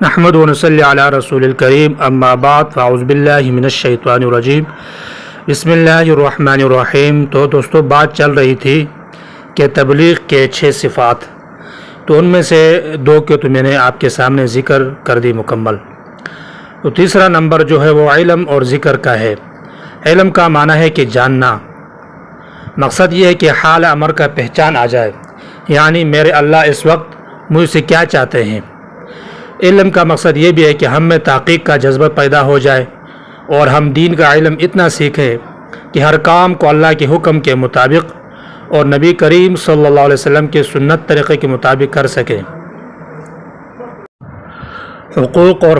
نحمد و نصلی علی رسول الکریم اما بعد فاعوذ باللہ من الشیطان الرجیم بسم اللہ الرحمن الرحیم۔ تو دوستو بات چل رہی تھی کہ تبلیغ کے 6 صفات، تو ان میں سے 2 کے تو میں نے آپ کے سامنے ذکر کر دی مکمل۔ تو تیسرا نمبر جو ہے وہ علم اور ذکر کا ہے۔ علم کا معنی ہے کہ جاننا، مقصد یہ ہے کہ حال امر کا پہچان آ جائے، یعنی میرے اللہ اس وقت مجھ سے کیا چاہتے ہیں۔ علم کا مقصد یہ بھی ہے کہ ہم میں تحقیق کا جذبہ پیدا ہو جائے اور ہم دین کا علم اتنا سیکھیں کہ ہر کام کو اللہ کے حکم کے مطابق اور نبی کریم صلی اللہ علیہ وسلم کے سنت طریقے کے مطابق کر سکیں، حقوق اور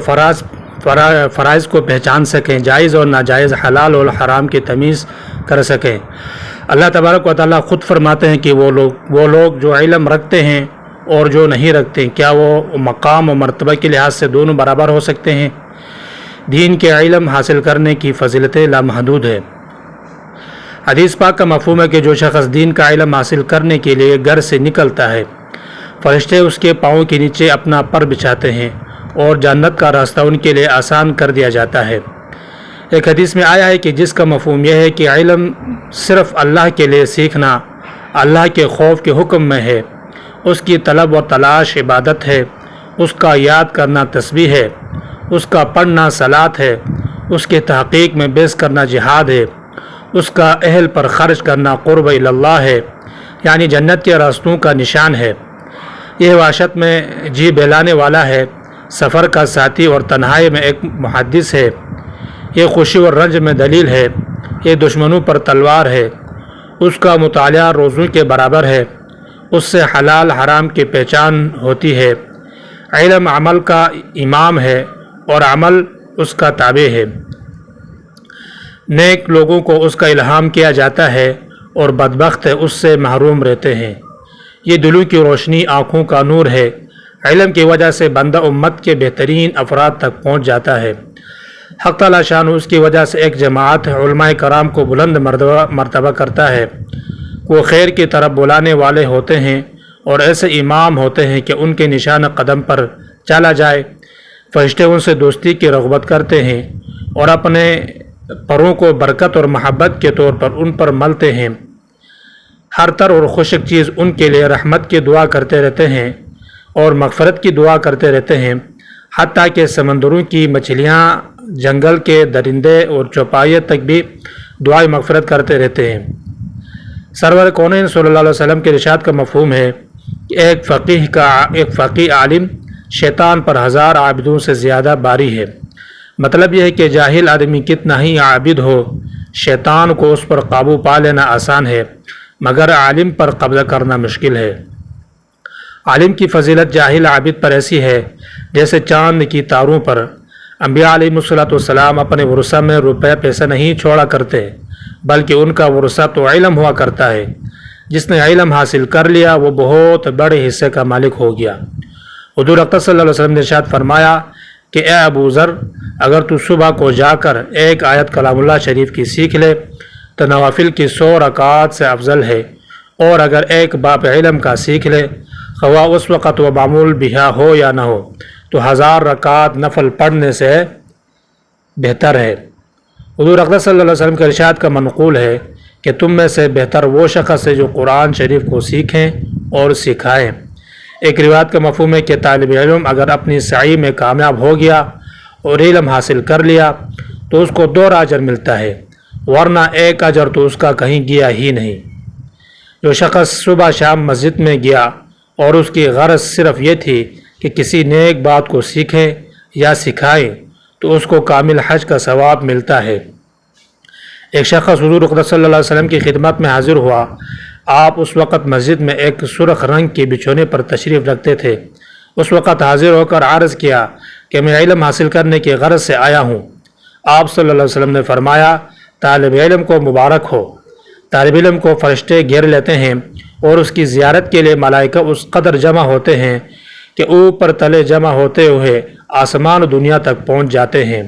فرائض کو پہچان سکیں، جائز اور ناجائز، حلال اور حرام کی تمیز کر سکیں۔ اللہ تبارک و تعالیٰ خود فرماتے ہیں کہ وہ لوگ جو علم رکھتے ہیں اور جو نہیں رکھتے، کیا وہ مقام و مرتبہ کے لحاظ سے دونوں برابر ہو سکتے ہیں؟ دین کے علم حاصل کرنے کی فضیلتیں لامحدود ہے۔ حدیث پاک کا مفہوم ہے کہ جو شخص دین کا علم حاصل کرنے کے لیے گھر سے نکلتا ہے، فرشتے اس کے پاؤں کے نیچے اپنا پر بچھاتے ہیں اور جنت کا راستہ ان کے لیے آسان کر دیا جاتا ہے۔ ایک حدیث میں آیا ہے کہ جس کا مفہوم یہ ہے کہ علم صرف اللہ کے لیے سیکھنا اللہ کے خوف کے حکم میں ہے، اس کی طلب و تلاش عبادت ہے، اس کا یاد کرنا تسبیح ہے، اس کا پڑھنا صلاۃ ہے، اس کے تحقیق میں بیس کرنا جہاد ہے، اس کا اہل پر خرچ کرنا قرب اللہ ہے، یعنی جنت کے راستوں کا نشان ہے۔ یہ وحشت میں جی بہلانے والا ہے، سفر کا ساتھی اور تنہائی میں ایک محدث ہے، یہ خوشی اور رنج میں دلیل ہے، یہ دشمنوں پر تلوار ہے، اس کا مطالعہ روزوں کے برابر ہے، اس سے حلال حرام کی پہچان ہوتی ہے۔ علم عمل کا امام ہے اور عمل اس کا تابع ہے۔ نیک لوگوں کو اس کا الہام کیا جاتا ہے اور بدبخت اس سے محروم رہتے ہیں۔ یہ دلوں کی روشنی، آنکھوں کا نور ہے۔ علم کی وجہ سے بندہ امت کے بہترین افراد تک پہنچ جاتا ہے۔ حق تعالی شان اس کی وجہ سے ایک جماعت علماء کرام کو بلند مرتبہ کرتا ہے۔ وہ خیر کی طرف بلانے والے ہوتے ہیں اور ایسے امام ہوتے ہیں کہ ان کے نشان قدم پر چلا جائے۔ فرشتے ان سے دوستی کی رغبت کرتے ہیں اور اپنے پروں کو برکت اور محبت کے طور پر ان پر ملتے ہیں۔ ہر تر اور خشک چیز ان کے لیے رحمت کی دعا کرتے رہتے ہیں اور مغفرت کی دعا کرتے رہتے ہیں، حتیٰ کہ سمندروں کی مچھلیاں، جنگل کے درندے اور چوپائے تک بھی دعائے مغفرت کرتے رہتے ہیں۔ سرور کونین صلی اللہ علیہ وسلم کے ارشاد کا مفہوم ہے کہ ایک فقیہ عالم شیطان پر 1000 عابدوں سے زیادہ باری ہے۔ مطلب یہ ہے کہ جاہل آدمی کتنا ہی عابد ہو، شیطان کو اس پر قابو پا لینا آسان ہے، مگر عالم پر قبضہ کرنا مشکل ہے۔ عالم کی فضیلت جاہل عابد پر ایسی ہے جیسے چاند کی تاروں پر۔ انبیاء علیہ السلام اپنے ورثہ میں روپے پیسہ نہیں چھوڑا کرتے، بلکہ ان کا ورثہ تو علم ہوا کرتا ہے۔ جس نے علم حاصل کر لیا وہ بہت بڑے حصے کا مالک ہو گیا۔ حضور اقدس صلی اللہ علیہ وسلم نے ارشاد فرمایا کہ اے ابو ذر، اگر تو صبح کو جا کر ایک آیت کلام اللہ شریف کی سیکھ لے تو نوافل کی 100 رکعات سے افضل ہے، اور اگر ایک باب علم کا سیکھ لے، خواہ اس وقت وہ معمول بہا ہو یا نہ ہو، تو 1000 رکعات نفل پڑھنے سے بہتر ہے۔ حضور اقدس صلی اللہ علیہ وسلم کے ارشاد کا منقول ہے کہ تم میں سے بہتر وہ شخص ہے جو قرآن شریف کو سیکھیں اور سکھائیں۔ ایک روایت کا مفہوم ہے کہ طالب علم اگر اپنی سعی میں کامیاب ہو گیا اور علم حاصل کر لیا تو اس کو 2 اجر ملتا ہے، ورنہ 1 اجر تو اس کا کہیں گیا ہی نہیں۔ جو شخص صبح شام مسجد میں گیا اور اس کی غرض صرف یہ تھی کہ کسی نیک بات کو سیکھیں یا سکھائیں تو اس کو کامل حج کا ثواب ملتا ہے۔ ایک شخص حضور اقدس صلی اللہ علیہ وسلم کی خدمت میں حاضر ہوا۔ آپ اس وقت مسجد میں ایک سرخ رنگ کے بچھونے پر تشریف رکھتے تھے۔ اس وقت حاضر ہو کر عرض کیا کہ میں علم حاصل کرنے کی غرض سے آیا ہوں۔ آپ صلی اللہ علیہ وسلم نے فرمایا، طالب علم کو مبارک ہو۔ طالب علم کو فرشتے گھیر لیتے ہیں اور اس کی زیارت کے لیے ملائکہ اس قدر جمع ہوتے ہیں کہ اوپر تلے جمع ہوتے ہوئے آسمان و دنیا تک پہنچ جاتے ہیں۔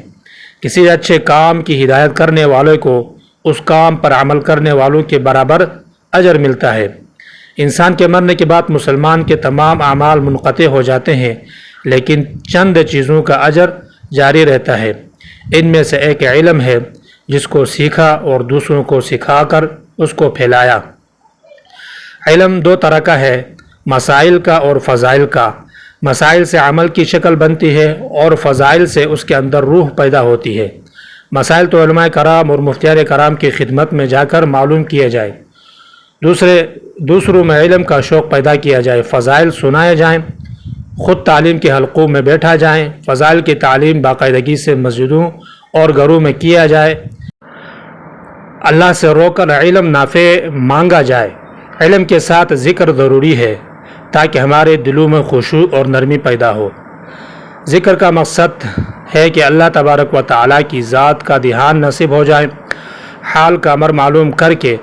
کسی اچھے کام کی ہدایت کرنے والوں کو اس کام پر عمل کرنے والوں کے برابر اجر ملتا ہے۔ انسان کے مرنے کے بعد مسلمان کے تمام اعمال منقطع ہو جاتے ہیں لیکن چند چیزوں کا اجر جاری رہتا ہے۔ ان میں سے ایک علم ہے جس کو سیکھا اور دوسروں کو سکھا کر اس کو پھیلایا۔ علم دو طرح کا ہے، مسائل کا اور فضائل کا۔ مسائل سے عمل کی شکل بنتی ہے اور فضائل سے اس کے اندر روح پیدا ہوتی ہے۔ مسائل تو علماء کرام اور مفتیان کرام کی خدمت میں جا کر معلوم کیے جائے، دوسروں میں علم کا شوق پیدا کیا جائے، فضائل سنائے جائیں، خود تعلیم کے حلقوں میں بیٹھا جائیں، فضائل کی تعلیم باقاعدگی سے مسجدوں اور گھروں میں کیا جائے، اللہ سے رو کر علم نافع مانگا جائے۔ علم کے ساتھ ذکر ضروری ہے تاکہ ہمارے دلوں میں خشوع اور نرمی پیدا ہو۔ ذکر کا مقصد ہے کہ اللہ تبارک و تعالیٰ کی ذات کا دھیان نصیب ہو جائے۔ حال کا امر معلوم کر کے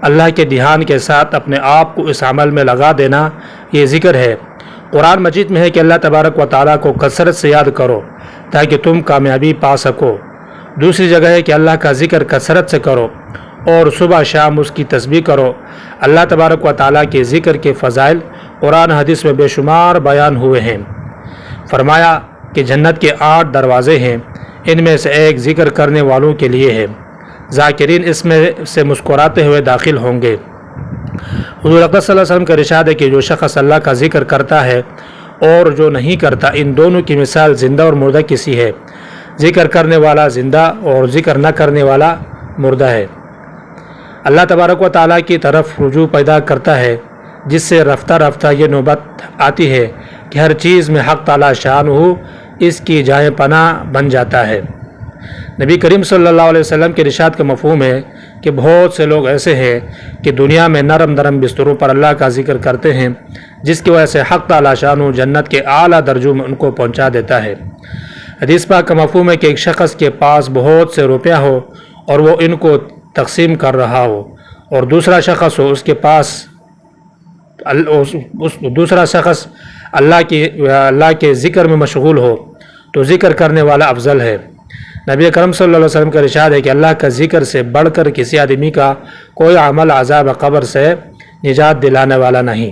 اللہ کے دھیان کے ساتھ اپنے آپ کو اس عمل میں لگا دینا، یہ ذکر ہے۔ قرآن مجید میں ہے کہ اللہ تبارک و تعالیٰ کو کثرت سے یاد کرو تاکہ تم کامیابی پا سکو۔ دوسری جگہ ہے کہ اللہ کا ذکر کثرت سے کرو اور صبح شام اس کی تسبیح کرو۔ اللہ تبارک و تعالیٰ کے ذکر کے فضائل قرآن حدیث میں بے شمار بیان ہوئے ہیں۔ فرمایا کہ جنت کے 8 دروازے ہیں، ان میں سے ایک ذکر کرنے والوں کے لیے ہے، ذاکرین اس میں سے مسکراتے ہوئے داخل ہوں گے۔ حضور اقدس صلی اللہ علیہ وسلم کا ارشاد ہے کہ جو شخص اللہ کا ذکر کرتا ہے اور جو نہیں کرتا، ان دونوں کی مثال زندہ اور مردہ کسی ہے۔ ذکر کرنے والا زندہ اور ذکر نہ کرنے والا مردہ ہے۔ اللہ تبارک و تعالیٰ کی طرف رجوع پیدا کرتا ہے، جس سے رفتہ رفتہ یہ نوبت آتی ہے کہ ہر چیز میں حق تعالیٰ شان ہو اس کی جائے پناہ بن جاتا ہے۔ نبی کریم صلی اللہ علیہ وسلم کے ارشاد کا مفہوم ہے کہ بہت سے لوگ ایسے ہیں کہ دنیا میں نرم نرم بستروں پر اللہ کا ذکر کرتے ہیں، جس کی وجہ سے حق تعالیٰ شان جنت کے اعلیٰ درجوں میں ان کو پہنچا دیتا ہے۔ حدیث پاک کا مفہوم ہے کہ ایک شخص کے پاس بہت سے روپیہ ہو اور وہ ان کو تقسیم کر رہا ہو، اور دوسرا شخص ہو اس کے پاس دوسرا شخص اللہ کے ذکر میں مشغول ہو، تو ذکر کرنے والا افضل ہے۔ نبی کرم صلی اللہ علیہ وسلم کا ارشاد ہے کہ اللہ کا ذکر سے بڑھ کر کسی آدمی کا کوئی عمل عذاب قبر سے نجات دلانے والا نہیں۔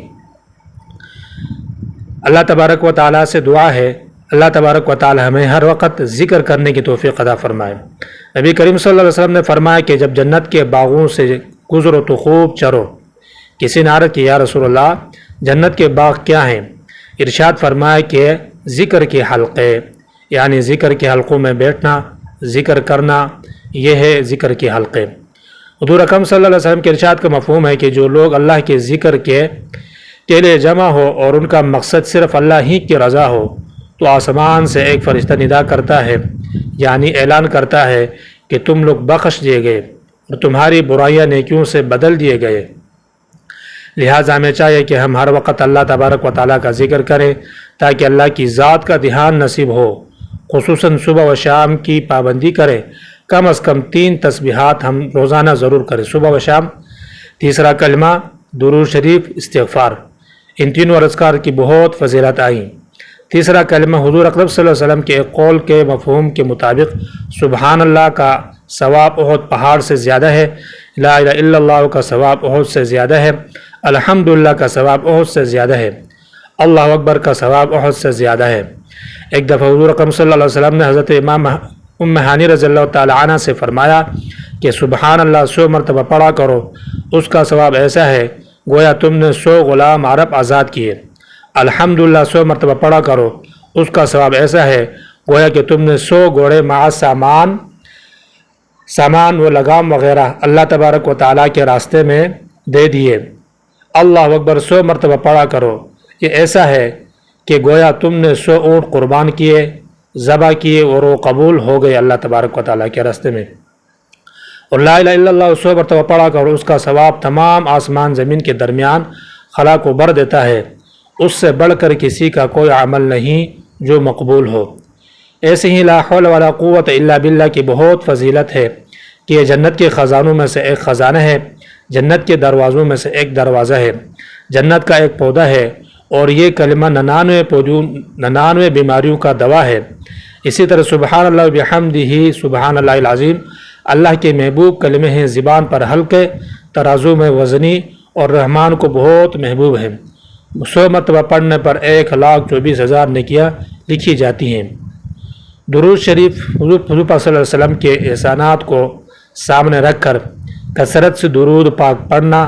اللہ تبارک و تعالیٰ سے دعا ہے اللہ تبارک و تعالیٰ ہمیں ہر وقت ذکر کرنے کی توفیق عطا فرمائے۔ نبی کریم صلی اللہ علیہ وسلم نے فرمایا کہ جب جنت کے باغوں سے گزرو تو خوب چرو۔ کسی نے عرض کیا یا رسول اللہ جنت کے باغ کیا ہیں؟ ارشاد فرمایا کہ ذکر کے حلقے، یعنی ذکر کے حلقوں میں بیٹھنا، ذکر کرنا، یہ ہے ذکر کے حلقے۔ حضور اکرم صلی اللہ علیہ وسلم کے ارشاد کا مفہوم ہے کہ جو لوگ اللہ کے ذکر کے لیے جمع ہو اور ان کا مقصد صرف اللہ ہی کی رضا ہو، تو آسمان سے ایک فرشتہ ندا کرتا ہے، یعنی اعلان کرتا ہے کہ تم لوگ بخش دیے گئے اور تمہاری برائیاں نیکیوں سے بدل دیے گئے۔ لہٰذا ہمیں چاہیے کہ ہم ہر وقت اللہ تبارک و تعالیٰ کا ذکر کریں تاکہ اللہ کی ذات کا دھیان نصیب ہو۔ خصوصاً صبح و شام کی پابندی کریں، کم از کم 3 تسبیحات ہم روزانہ ضرور کریں، صبح و شام۔ تیسرا کلمہ درود شریف، استغفار، ان تینوں اذکار کی بہت فضیلت آئیں۔ تیسرا کلمہ حضور اکرم صلی اللہ علیہ وسلم کے ایک قول کے مفہوم کے مطابق سبحان اللہ کا ثواب احد پہاڑ سے زیادہ ہے، لا الہ الا اللہ کا ثواب احد سے زیادہ ہے، الحمدللہ کا ثواب احد سے زیادہ ہے، اللہ اکبر کا ثواب احد سے زیادہ ہے۔ ایک دفعہ حضور اکرم صلی اللہ علیہ وسلم نے حضرت امام ام ہانی رضی اللہ تعالی عنہ سے فرمایا کہ سبحان اللہ 100 مرتبہ پڑھا کرو، اس کا ثواب ایسا ہے گویا تم نے 100 غلام عرب آزاد کیے۔ الحمدللہ 100 مرتبہ پڑھا کرو، اس کا ثواب ایسا ہے گویا کہ تم نے 100 گھوڑے مع سامان و لگام وغیرہ اللہ تبارک و تعالیٰ کے راستے میں دے دیے۔ اللہ اکبر 100 مرتبہ پڑھا کرو، یہ ایسا ہے کہ گویا تم نے 100 اونٹ قربان کیے، ذبح کیے اور وہ قبول ہو گئے اللہ تبارک و تعالیٰ کے راستے میں۔ اور لا الہ الا اللہ 100 مرتبہ پڑھا کرو، اس کا ثواب تمام آسمان زمین کے درمیان خلا کو بھر دیتا ہے، اس سے بڑھ کر کسی کا کوئی عمل نہیں جو مقبول ہو۔ ایسے ہی لا حول ولا قوت الا باللہ کی بہت فضیلت ہے کہ یہ جنت کے خزانوں میں سے ایک خزانہ ہے، جنت کے دروازوں میں سے ایک دروازہ ہے، جنت کا ایک پودا ہے، اور یہ کلمہ 99 بیماریوں کا دوا ہے۔ اسی طرح سبحان اللہ بحمدہ سبحان اللہ العظیم اللہ کے محبوب کلمے ہیں، زبان پر ہلکے، ترازو میں وزنی اور رحمان کو بہت محبوب ہیں۔ 100 مرتبہ پڑھنے پر 1,24,000 نیکیاں لکھی جاتی ہیں۔ درود شریف حضور صلی اللہ علیہ وسلم کے احسانات کو سامنے رکھ کر کثرت سے درود پاک پڑھنا،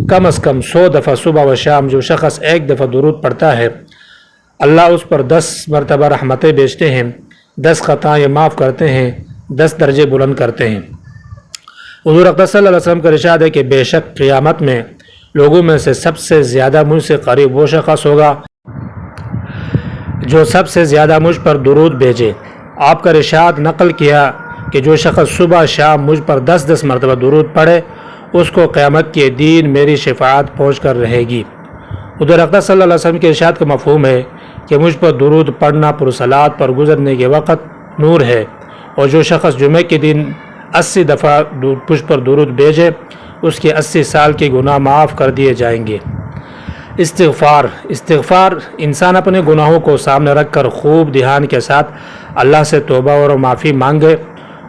کم از کم 100 دفعہ صبح و شام جو شخص ایک دفعہ درود پڑھتا ہے اللہ اس پر 10 مرتبہ رحمتیں بھیجتے ہیں، 10 خطائیں معاف کرتے ہیں، 10 درجے بلند کرتے ہیں۔ حضور اقدس صلی اللہ علیہ وسلم کا ارشاد ہے کہ بے شک قیامت میں لوگوں میں سے سب سے زیادہ مجھ سے قریب وہ شخص ہوگا جو سب سے زیادہ مجھ پر درود بھیجے۔ آپ کا ارشاد نقل کیا کہ جو شخص صبح شام مجھ پر 10 مرتبہ درود پڑھے اس کو قیامت کے دن میری شفاعت پہنچ کر رہے گی۔ حضور اقدس صلی اللہ علیہ وسلم کے ارشاد کا مفہوم ہے کہ مجھ پر درود پڑھنا پرصلات پر گزرنے کے وقت نور ہے، اور جو شخص جمعے کے دن 80 دفعہ مجھ پر درود بھیجے اس کے 80 سال کے گناہ معاف کر دیے جائیں گے۔ استغفار انسان اپنے گناہوں کو سامنے رکھ کر خوب دھیان کے ساتھ اللہ سے توبہ اور معافی مانگے۔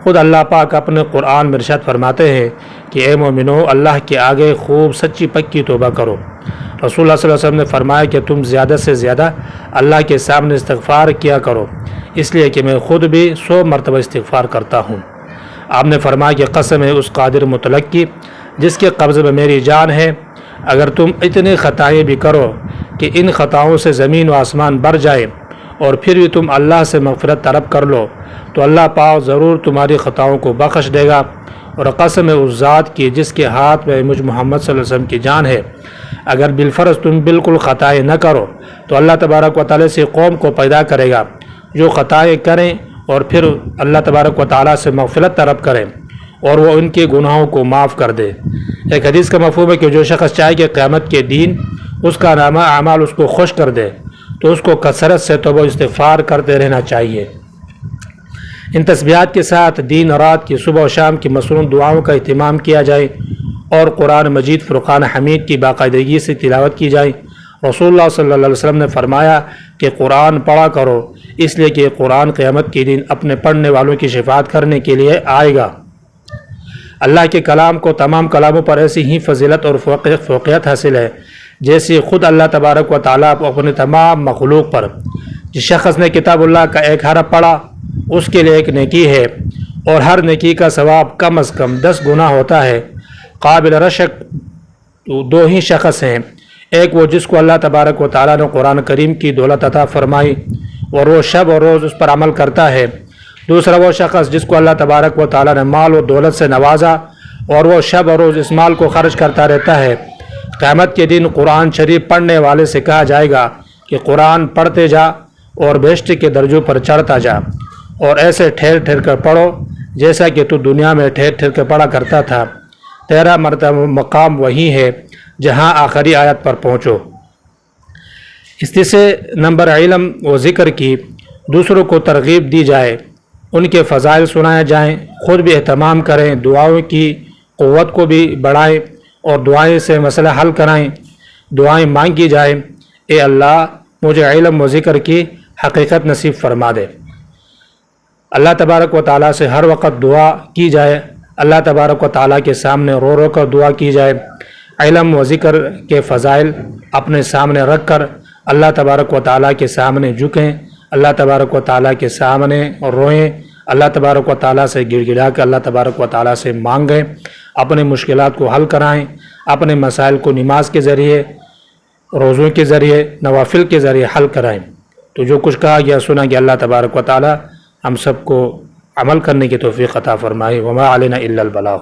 خود اللہ پاک اپنے قرآن میں ارشاد فرماتے ہیں کہ اے مومنو اللہ کے آگے خوب سچی پکی توبہ کرو۔ رسول اللہ صلی اللہ علیہ وسلم نے فرمایا کہ تم زیادہ سے زیادہ اللہ کے سامنے استغفار کیا کرو، اس لیے کہ میں خود بھی 100 مرتبہ استغفار کرتا ہوں۔ آپ نے فرمایا کہ قسم ہے اس قادر مطلق کی جس کے قبضے میں میری جان ہے، اگر تم اتنی خطائیں بھی کرو کہ ان خطاؤں سے زمین و آسمان بھر جائے اور پھر بھی تم اللہ سے مغفرت طلب کر لو تو اللہ پاک ضرور تمہاری خطاؤں کو بخش دے گا۔ اور قسم ہے اس ذات کی جس کے ہاتھ میں مجھ محمد صلی اللہ علیہ وسلم کی جان ہے، اگر بالفرض تم بالکل خطائیں نہ کرو تو اللہ تبارک و تعالیٰ سے قوم کو پیدا کرے گا جو خطائیں کریں اور پھر اللہ تبارک و تعالیٰ سے مغفرت طلب کریں اور وہ ان کے گناہوں کو معاف کر دے۔ ایک حدیث کا مفہوم ہے کہ جو شخص چاہے کہ قیامت کے دن اس کا نامہ اعمال اس کو خوش کر دے تو اس کو کثرت سے توبہ و استغفار کرتے رہنا چاہیے۔ ان تسبیحات کے ساتھ دن اور رات کی صبح و شام کی مصنون دعاؤں کا اہتمام کیا جائے اور قرآن مجید فرقان حمید کی باقاعدگی سے تلاوت کی جائے۔ رسول اللہ صلی اللہ علیہ وسلم نے فرمایا کہ قرآن پڑھا کرو، اس لیے کہ قرآن قیامت کے دن اپنے پڑھنے والوں کی شفاعت کرنے کے لیے آئے گا۔ اللہ کے کلام کو تمام کلاموں پر ایسی ہی فضیلت اور فوقیت حاصل ہے جیسے خود اللہ تبارک و تعالیٰ اپنے تمام مخلوق پر۔ جس شخص نے کتاب اللہ کا ایک حرف پڑھا اس کے لیے ایک نیکی ہے، اور ہر نیکی کا ثواب کم از کم 10 گنا ہوتا ہے۔ قابل رشک 2 ہی شخص ہیں، ایک وہ جس کو اللہ تبارک و تعالیٰ نے قرآن کریم کی دولت عطا فرمائی اور وہ شب اور روز اس پر عمل کرتا ہے، دوسرا وہ شخص جس کو اللہ تبارک و تعالیٰ نے مال و دولت سے نوازا اور وہ شب اور روز اس مال کو خرچ کرتا رہتا ہے۔ قیامت کے دن قرآن شریف پڑھنے والے سے کہا جائے گا کہ قرآن پڑھتے جا اور بیشتی کے درجوں پر چڑھتا جا، اور ایسے ٹھہر ٹھہر کر پڑھو جیسا کہ تو دنیا میں ٹھہر ٹھہر کر پڑھا کرتا تھا۔ تیرا مرتبہ مقام وہی ہے جہاں آخری آیت پر پہنچو۔ اس سے نمبر علم و ذکر کی دوسروں کو ترغیب دی جائے، ان کے فضائل سنائے جائیں، خود بھی اہتمام کریں، دعاؤں کی قوت کو بھی بڑھائیں اور دعائیں سے مسئلہ حل کرائیں، دعائیں مانگی جائیں، اے اللہ مجھے علم و ذکر کی حقیقت نصیب فرما دے۔ اللہ تبارک و تعالیٰ سے ہر وقت دعا کی جائے، اللہ تبارک و تعالیٰ کے سامنے رو رو کر دعا کی جائے، علم و ذکر کے فضائل اپنے سامنے رکھ کر اللہ تبارک و تعالیٰ کے سامنے جھکیں، اللہ تبارک و تعالیٰ کے سامنے روئیں، اللہ تبارک و تعالیٰ سے گڑ گڑا کر اللہ تبارک و تعالیٰ سے مانگیں، اپنے مشکلات کو حل کرائیں، اپنے مسائل کو نماز کے ذریعے، روزوں کے ذریعے، نوافل کے ذریعے حل کرائیں۔ تو جو کچھ کہا گیا سنا گیا اللہ تبارک و تعالیٰ ہم سب کو عمل کرنے کی توفیق عطا فرمائے۔ وما علینا الا البلاغ۔